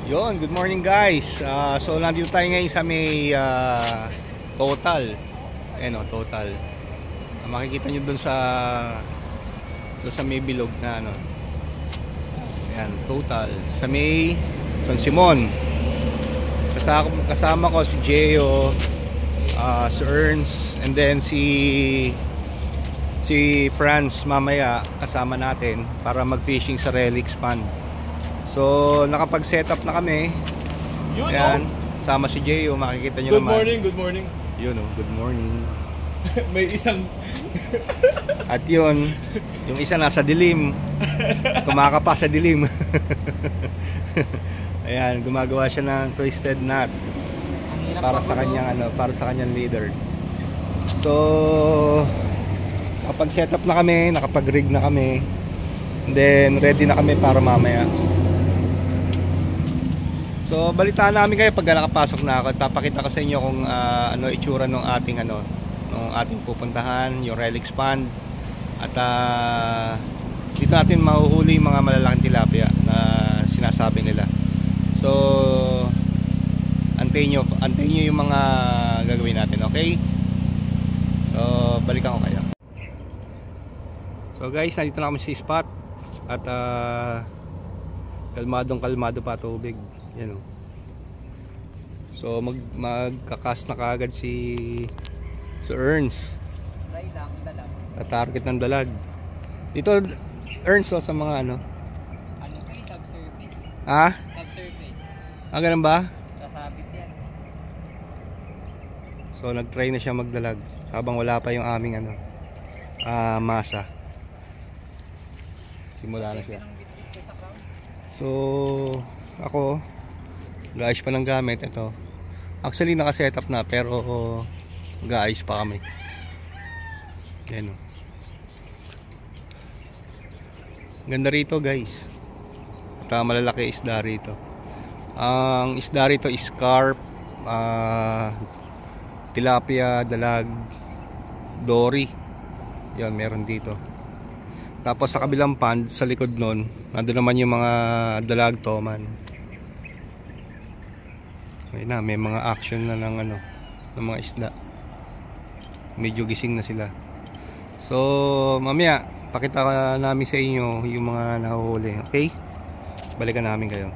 Yon, good morning guys. So nandito tayo ngayon sa may Total. Ayan o, Total. Makikita nyo dun sa may bilog na ano. Ayan, Total. Sa may San Simon. Kasama ko si Gio, si Ernst, and then si Franz mamaya kasama natin para mag-fishing sa Relics Pond. So nakapag-setup na kami. Ayan, kasama si Gio, makikita nyo naman. Good morning. Yun o, good morning. May isang At yun, yung isa nasa dilim. Kumakapa sa dilim. Ayan, gumagawa siya ng twisted knot para sa kanyang leader. So nakapag-setup na kami, nakapag-rig na kami. And then ready na kami para mamaya. So balitaan namin kayo pag nakapasok na ako. Papakita ko sa inyo kung ano itsura ng ating pupuntahan, yung Relics Pond. At dito natin mahuhuli yung mga malalaking tilapia na sinasabi nila. So antayin nyo yung mga gagawin natin, okay? So balikan ko kayo. So guys, nandito na kami sa spot. At kalmado pa tubig. Yan o. So magkakas na kaagad si Ernst. Tatarget ng dalag. Dito Ernst sa mga ano kayo, subsurface. Ha? Subsurface. Ganun ba? Kasabit yan. So nag-try na siya magdalag habang wala pa yung aming masa. Simula na siya. So ako gaayos pa ng gamit ito. Actually naka-setup na pero gaayos pa kami. Ayan o. Ganda rito guys. At malalaki isda rito. Ang isda rito is carp, tilapia, dalag, dory. Yan, meron dito. Tapos sa kabilang pond, sa likod nun, nandun naman yung mga dalag, toman. Ayun na, may mga action na ng mga isda. Medyo gising na sila. So mamaya pakita namin sa inyo yung mga nahuhuli, okay? Balikan namin kayo.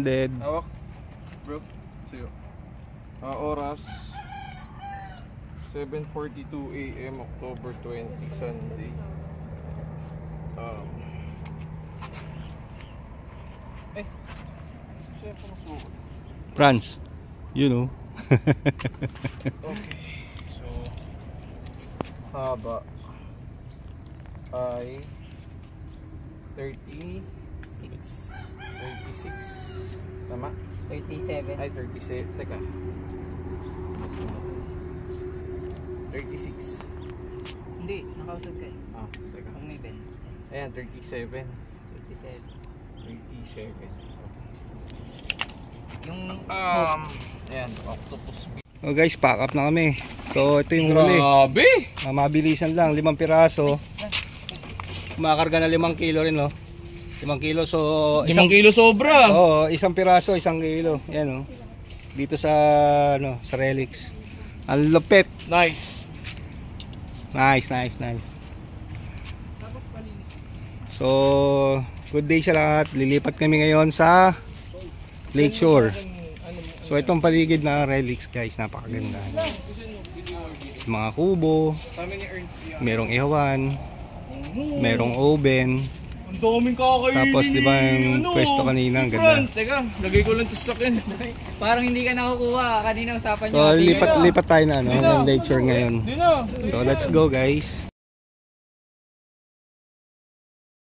600. Hawak. Bro. Sa'yo. Oras. 7:42 AM, October 20, Sunday. Siyempre mo. France. You know. Okay. So, haba ay 36. 36. Tama? 37. Ay, 37. Teka. 36. Hindi, nakausad ka eh. Teka. Kung may ben. Ayan, 37. 37. 37. Yung Ayan, octopus. Oh guys, pack up na kami. So ito yung huli. Grabe! Mabilisan lang, 5 piraso. Kumakarga na 5 kilo rin, no? 5 kilo, so 5 kilo sobra! Oo, 1 piraso, 1 kilo. Yan, oh. Dito sa, ano, sa Relix. Ang lupit. Nice! Nice. So, good day sa lahat. Lilipat kami ngayon sa Lakeshore. So, itong paligid na Relix, guys, napakaganda. Mga kubo, merong ihawan, merong oven. Ang daming kakainin. Tapos, di ba yung pwesto kanina, ang ganda. Franz, teka, lagay ko lang ito sa sakin. parang hindi ka nakukuha. Kanina usapan So, niyo. lipat tayo na, ano, ng Lakeshore ngayon. Di na. So, let's go, guys.